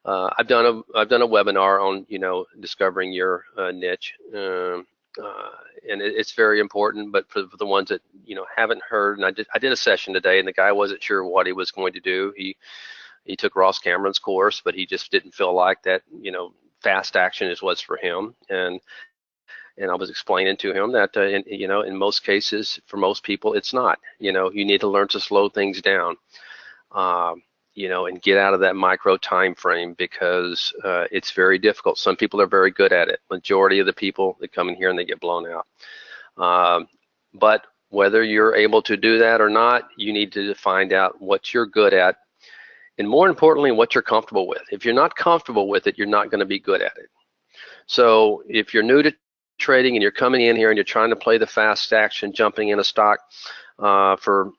I've done a webinar on discovering your niche, and it's very important. But for the ones that haven't heard, and I did a session today, and the guy wasn't sure what he was going to do. He took Ross Cameron's course, but he just didn't feel like that fast action is what's for him. And I was explaining to him that in most cases, for most people, it's not. You need to learn to slow things down. And get out of that micro time frame, because it's very difficult. Some people are very good at it. Majority of the people that come in here and they get blown out. But whether you're able to do that or not, you need to find out what you're good at, and more importantly, what you're comfortable with. If you're not comfortable with it, you're not going to be good at it. So if you're new to trading and you're coming in here and you're trying to play the fast action, jumping in a stock for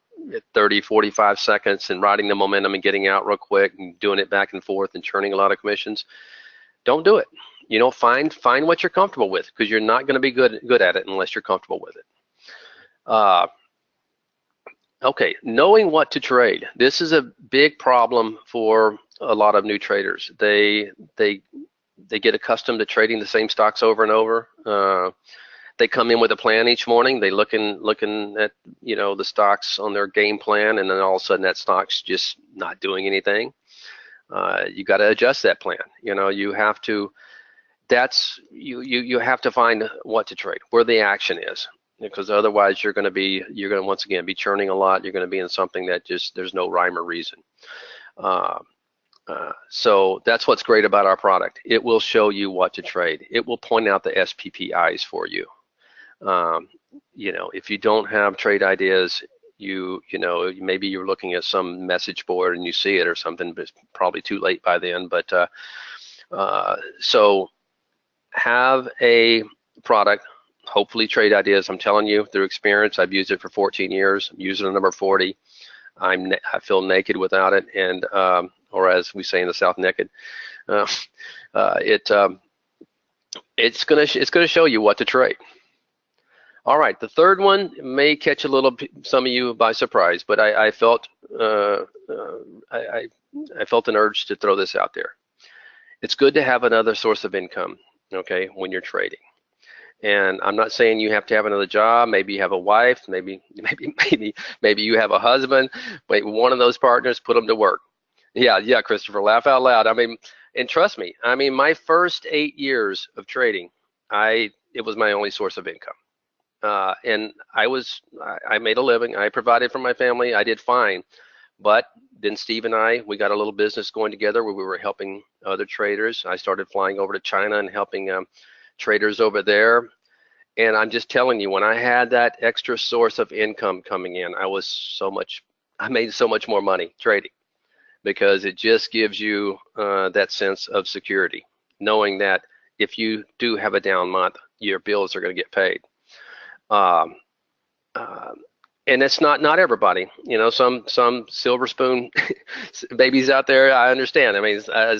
30, 45 seconds and riding the momentum and getting out real quick and doing it back and forth and churning a lot of commissions, don't do it. Find what you're comfortable with, because you're not going to be good at it unless you're comfortable with it. Okay, knowing what to trade. This is a big problem for a lot of new traders. They get accustomed to trading the same stocks over and over. They come in with a plan each morning. They looking at the stocks on their game plan, and then all of a sudden that stock's just not doing anything. You got to adjust that plan. You have to. You have to find what to trade, where the action is, because otherwise you're going to once again be churning a lot. You're going to be in something that just there's no rhyme or reason. So that's what's great about our product. It will show you what to trade. It will point out the SPPIs for you. If you don't have trade ideas, maybe you're looking at some message board and you see it or something, but it's probably too late by then. But so have a product, hopefully trade ideas. I'm telling you through experience, I've used it for 14 years. I'm using a number 40. I feel naked without it, and or as we say in the South, naked. It's gonna show you what to trade. All right, the third one may catch some of you by surprise, but I felt I felt an urge to throw this out there. It's good to have another source of income, okay, when you're trading. And I'm not saying you have to have another job. Maybe you have a wife. Maybe you have a husband. But one of those partners, put them to work. Yeah, Christopher, laugh out loud. And trust me, my first 8 years of trading, it was my only source of income. And I made a living. I provided for my family. I did fine. But then Steve and we got a little business going together where we were helping other traders. I started flying over to China and helping traders over there. And I'm just telling you, when I had that extra source of income coming in, I made so much more money trading, because it just gives you that sense of security, knowing that if you do have a down month, your bills are going to get paid. And it's not everybody, some silver spoon babies out there. I understand.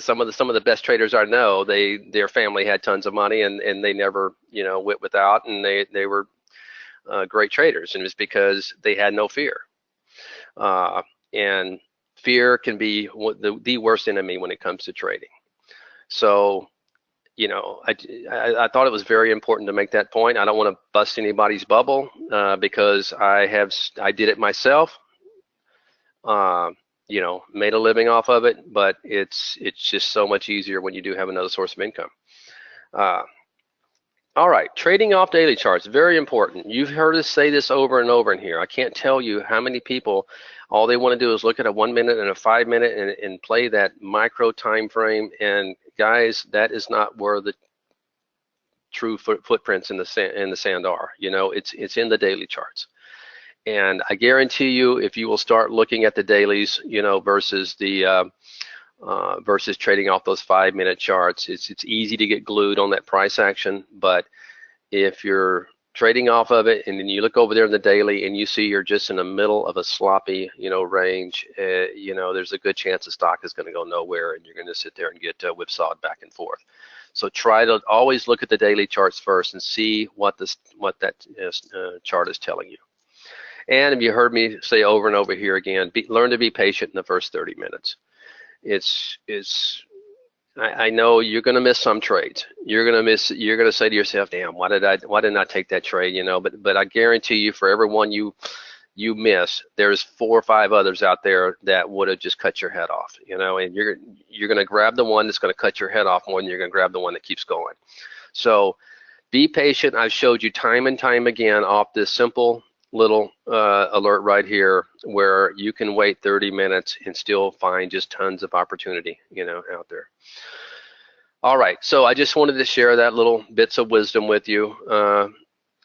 Some of the best traders I know, their family had tons of money and they never, went without, and they were great traders, and it was because they had no fear. And fear can be the worst enemy when it comes to trading. So, I thought it was very important to make that point. I don't want to bust anybody's bubble, because I did it myself, made a living off of it, but it's just so much easier when you do have another source of income. All right, trading off daily charts, very important. You've heard us say this over and over in here. I can't tell you how many people, all they want to do is look at a 1 minute and a 5 minute and play that micro time frame. And guys, that is not where the true footprints in the sand are. It's in the daily charts. And I guarantee you, if you will start looking at the dailies, versus the versus trading off those 5-minute charts. It's easy to get glued on that price action, but if you're trading off of it and then you look over there in the daily and you see you're just in the middle of a sloppy, range, there's a good chance the stock is going to go nowhere and you're going to sit there and get whipsawed back and forth. So try to always look at the daily charts first and see what that chart is telling you. And if you heard me say over and over here again, learn to be patient in the first 30 minutes. I know you're going to miss some trades. You're going to say to yourself, damn, why didn't I take that trade? But I guarantee you, for every one you miss, there's 4 or 5 others out there that would have just cut your head off, and you're going to grab the one that's going to cut your head off more than you're going to grab the one that keeps going. So be patient. I've showed you time and time again off this simple little alert right here where you can wait 30 minutes and still find just tons of opportunity, out there. All right, so I just wanted to share that little bits of wisdom with you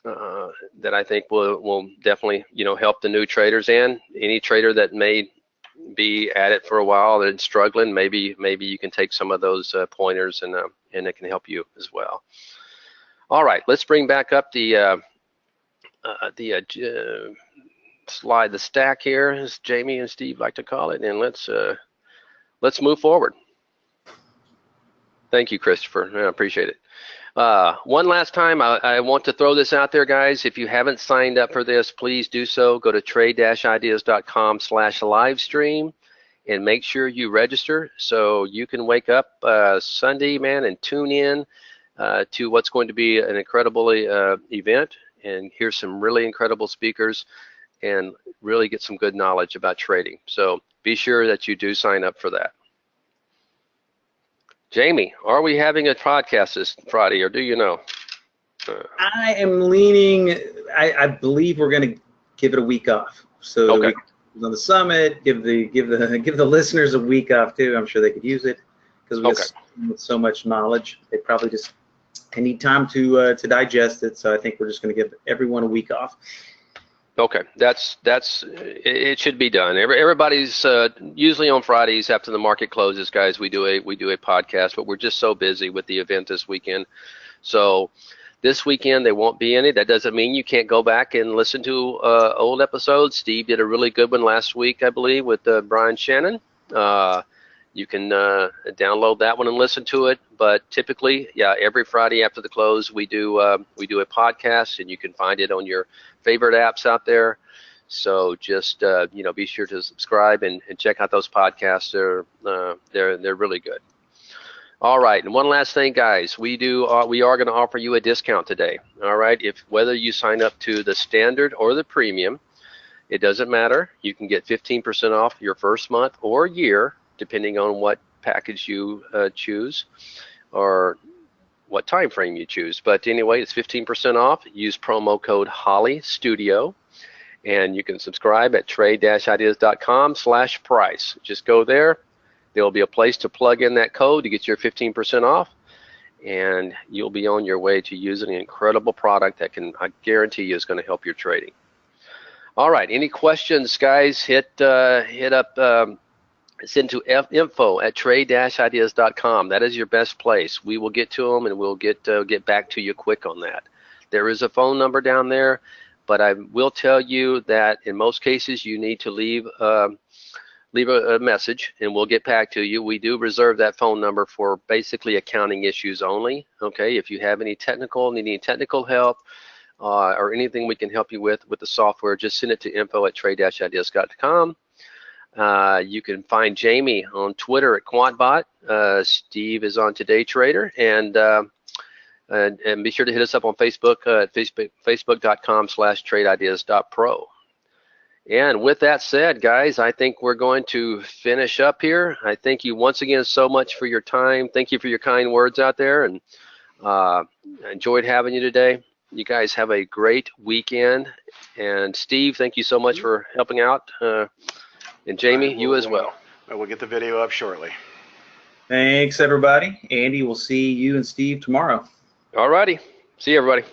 that I think will definitely, help the new traders and any trader that may be at it for a while and struggling. Maybe you can take some of those pointers and it can help you as well. All right, let's bring back up the slide, the stack here, as Jamie and Steve like to call it, and let's move forward. Thank you, Christopher. I appreciate it. One last time, I want to throw this out there, guys. If you haven't signed up for this, please do so. Go to trade-ideas.com/livestream and make sure you register so you can wake up Sunday, man, and tune in to what's going to be an incredible event and hear some really incredible speakers and really get some good knowledge about trading. So be sure that you do sign up for that. Jamie, are we having a podcast this Friday, or do you know? I am leaning, I believe we're going to give it a week off. So okay. On the summit, give the listeners a week off too. I'm sure they could use it because we have so much knowledge. They probably just need time to digest it. So I think we're just going to give everyone a week off. Okay, it should be done. Everybody's usually on Fridays after the market closes, guys. We do a podcast, but we're just so busy with the event this weekend. So this weekend there won't be any. That doesn't mean you can't go back and listen to old episodes. Steve did a really good one last week, I believe, with Brian Shannon. You can download that one and listen to it. But typically, yeah, every Friday after the close, we do a podcast, and you can find it on your favorite apps out there. So just be sure to subscribe and check out those podcasts. They're really good. All right, and one last thing, guys, we are going to offer you a discount today. All right, whether you sign up to the standard or the premium, it doesn't matter. You can get 15% off your first month or year, depending on what package you choose or what time frame you choose. But anyway, it's 15% off. Use promo code HOLLYSTUDIO, and you can subscribe at trade-ideas.com/price. Just go there. There will be a place to plug in that code to get your 15% off, and you'll be on your way to using an incredible product that I guarantee you is going to help your trading. All right, any questions, guys? Hit up. Send to info@trade-ideas.com. That is your best place. We will get to them, and we'll get back to you quick on that. There is a phone number down there, but I will tell you that in most cases you need to leave a message, and we'll get back to you. We do reserve that phone number for basically accounting issues only. Okay, if you have any need technical help or anything we can help you with the software, just send it to info@trade-ideas.com. You can find Jamie on Twitter at QuantBot. Steve is on Today Trader, and be sure to hit us up on Facebook at facebook.com/tradeIdeas.pro. And with that said, guys, I think we're going to finish up here. I thank you once again so much for your time. Thank you for your kind words out there, and I enjoyed having you today. You guys have a great weekend. And Steve, thank you so much for helping out. And Jamie, you as well. We'll get the video up shortly. Thanks, everybody. Andy, we'll see you and Steve tomorrow. All righty. See you, everybody.